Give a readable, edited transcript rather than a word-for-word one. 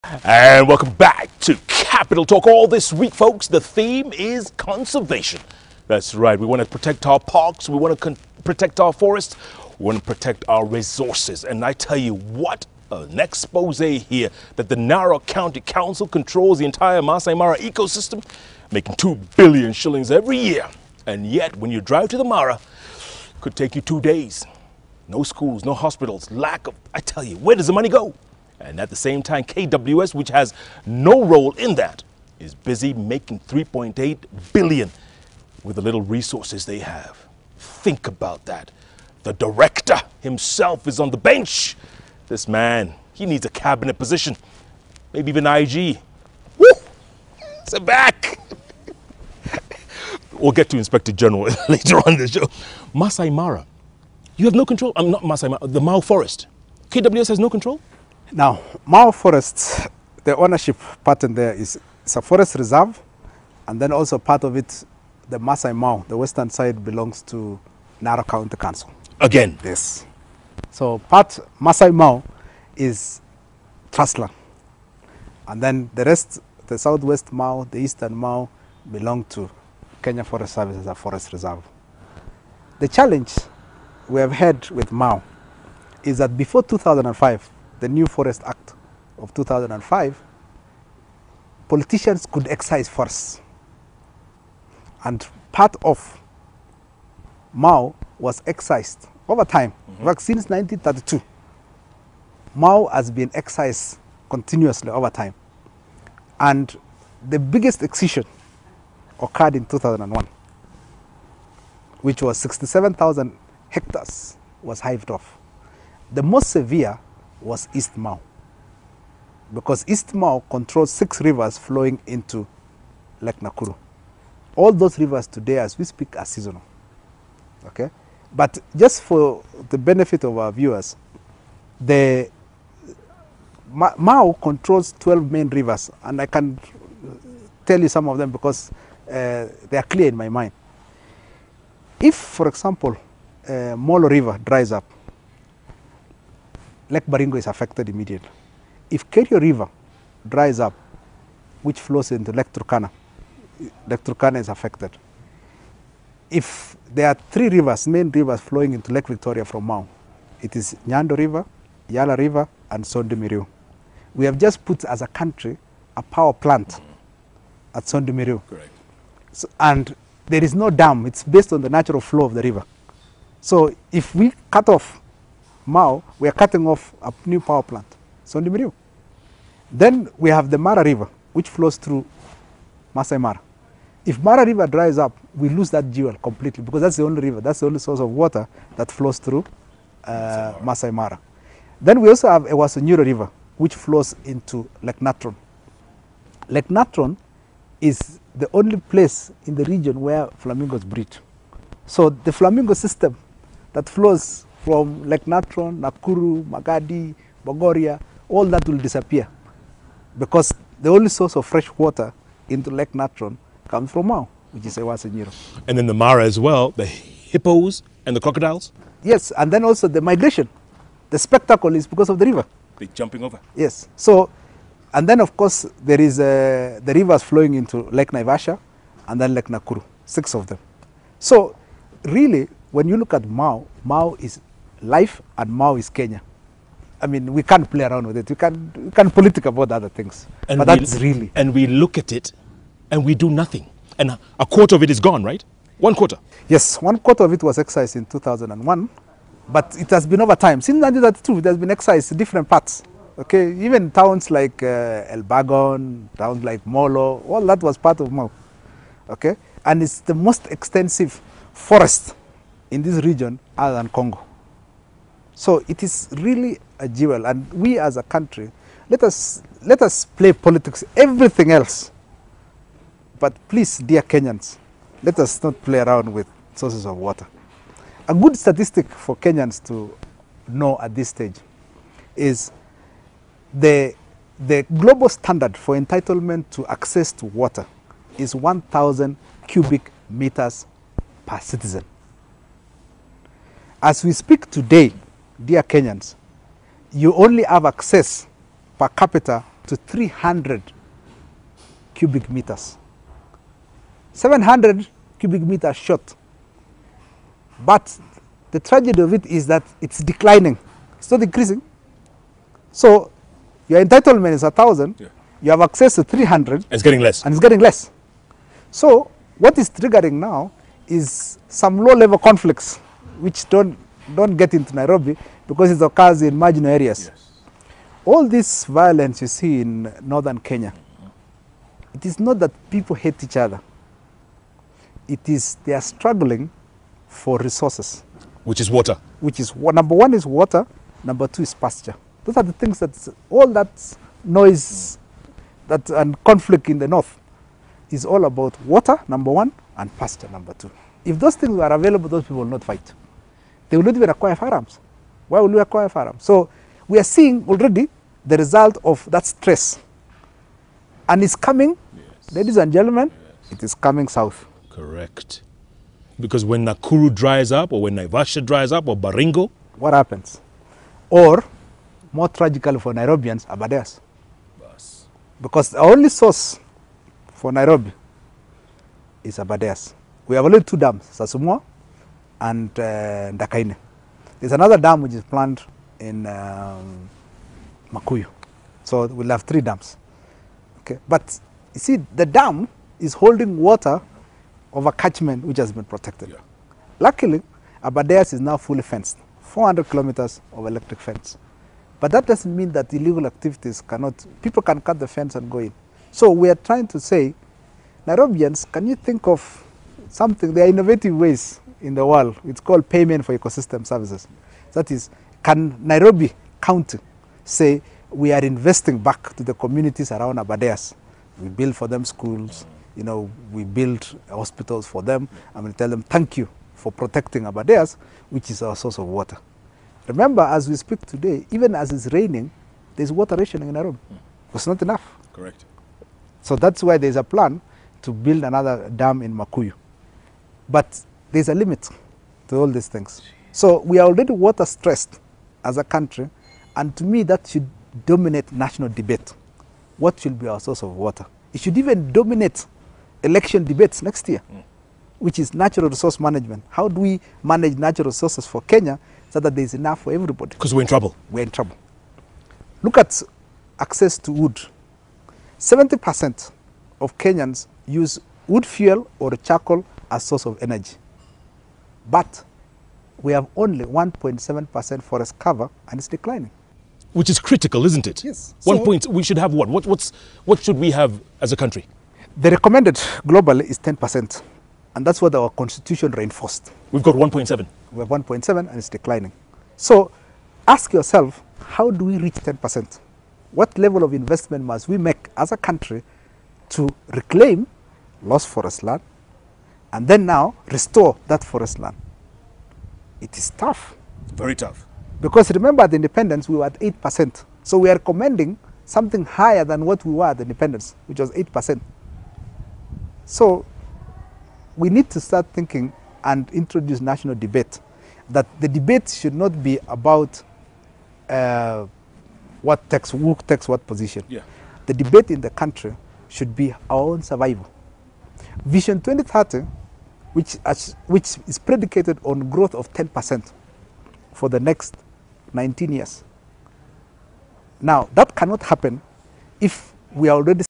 And welcome back to Capital Talk. All this week, folks, the theme is conservation. That's right. We want to protect our parks. We want to protect our forests. We want to protect our resources. And I tell you what, an expose here that the Nara County Council controls the entire Masai Mara ecosystem, making 2 billion shillings every year. And yet, when you drive to the Mara, it could take you 2 days. No schools, no hospitals, lack of, I tell you, where does the money go? And at the same time, KWS, which has no role in that, is busy making 3.8 billion with the little resources they have. Think about that. The director himself is on the bench. This man, he needs a cabinet position, maybe even IG. Woo! It's back. We'll get to Inspector General later on in the show. Masai Mara, you have no control. I'm not Masai Mara, the Mau Forest. KWS has no control? Now, Mau Forest, the ownership pattern there is it's a forest reserve, and then also part of it, the Masai Mau, the western side, belongs to Nara County Council. Again? Yes. So part Masai Mau is trust land, and then the rest, the southwest Mau, the eastern Mau, belong to Kenya Forest Service as a forest reserve. The challenge we have had with Mau is that before 2005, the new Forest Act of 2005, politicians could excise forests. And part of Mau was excised over time. In fact, since 1932, Mau has been excised continuously over time. And the biggest excision occurred in 2001, which was 67,000 hectares was hived off. The most severe was East Mau, because East Mau controls 6 rivers flowing into Lake Nakuru. All those rivers today, as we speak, are seasonal. Okay, but just for the benefit of our viewers, the Mau controls 12 main rivers, and I can tell you some of them because they are clear in my mind. If, for example, Molo River dries up, Lake Baringo is affected immediately. If Kerio River dries up, which flows into Lake Turkana is affected. If there are 3 rivers, main rivers flowing into Lake Victoria from Mau, it is Nyando River, Yala River, and Sondimiriu. We have just put as a country a power plant at Sondimiriu. Correct. So, and there is no dam. It's based on the natural flow of the river. So if we cut off Mau, we are cutting off a new power plant, Sondimiriu. Then we have the Mara River, which flows through Masai Mara. If Mara River dries up, we lose that jewel completely, because that's the only river, that's the only source of water that flows through Masai Mara. Then we also have Ewasonyiro River, which flows into Lake Natron. Lake Natron is the only place in the region where flamingos breed. So the flamingo system that flows from Lake Natron, Nakuru, Magadi, Bogoria, all that will disappear, because the only source of fresh water into Lake Natron comes from Mau, which is Ewasonyiro. And then the Mara as well, the hippos and the crocodiles? Yes, and then also the migration. The spectacle is because of the river. They're jumping over. Yes. So, and then of course there is the rivers flowing into Lake Naivasha and then Lake Nakuru, 6 of them. So really, when you look at Mau, Mau is life and Mau is Kenya. I mean, we can't play around with it. We can politic about other things. And but that's really. And we look at it and we do nothing. And a quarter of it is gone, right? 1/4. Yes, 1/4 of it was excised in 2001, but it has been over time. Since 1932, it has been excised in different parts. Okay, even towns like El Bagon, towns like Molo, all that was part of Mau. Okay, and it's the most extensive forest in this region other than Congo. So it is really a jewel, and we as a country, let us play politics, everything else. But please, dear Kenyans, let us not play around with sources of water. A good statistic for Kenyans to know at this stage is the global standard for entitlement to access to water is 1,000 cubic meters per citizen. As we speak today, dear Kenyans, you only have access per capita to 300 cubic meters. 700 cubic meters short. But the tragedy of it is that it's declining. It's not increasing. So your entitlement is 1,000. Yeah. You have access to 300. It's getting less. And it's getting less. So what is triggering now is some low-level conflicts which don't get into Nairobi because it occurs in marginal areas. Yes. All this violence you see in northern Kenya, it is not that people hate each other. It is they are struggling for resources. Which is water. Which is, number one is water, number two is pasture. Those are the things that, all that noise that and conflict in the north is all about water, number one, and pasture, number two. If those things were available, those people will not fight. They will not even acquire firearms. Why will we acquire firearms? So we are seeing already the result of that stress. And it's coming, yes, ladies and gentlemen, yes, it is coming south. Correct. Because when Nakuru dries up, or when Naivasha dries up, or Baringo, what happens? Or, more tragically for Nairobians, Abadeas. Bus. Because the only source for Nairobi is Abadeas. We have only two dams, Sasumwa and Ndakaine. There's another dam which is planned in Makuyu. So we'll have three dams. Okay. But you see, the dam is holding water of a catchment which has been protected. Yeah. Luckily, Abadeas is now fully fenced, 400 kilometers of electric fence. But that doesn't mean that illegal activities cannot, people can cut the fence and go in. So we are trying to say, Nairobians, can you think of something? There are innovative ways in the world. It's called payment for ecosystem services. That is, can Nairobi County say, we are investing back to the communities around Abadeas. We build for them schools, you know, we build hospitals for them, and we tell them thank you for protecting Abadeas, which is our source of water. Remember, as we speak today, even as it's raining, there's water rationing in Nairobi. It's not enough. Correct. So that's why there's a plan to build another dam in Makuyu. But there's a limit to all these things. So we are already water stressed as a country, and to me that should dominate national debate. What should be our source of water? It should even dominate election debates next year, which is natural resource management. How do we manage natural resources for Kenya so that there's enough for everybody? Because we're in trouble. We're in trouble. Look at access to wood. 70% of Kenyans use wood fuel or charcoal as source of energy. But we have only 1.7% forest cover, and it's declining. Which is critical, isn't it? Yes. We should have what? What should we have as a country? The recommended globally is 10%. And that's what our constitution reinforced. We've got 1.7. We have 1.7 and it's declining. So ask yourself, how do we reach 10%? What level of investment must we make as a country to reclaim lost forest land and then now restore that forest land? It is tough. Very tough. Because remember, at the independence, we were at 8%. So we are recommending something higher than what we were at the independence, which was 8%. So we need to start thinking and introduce national debate. That the debate should not be about who takes what position. Yeah. The debate in the country should be our own survival. Vision 2030, which is predicated on growth of 10% for the next 19 years. Now, that cannot happen if we are already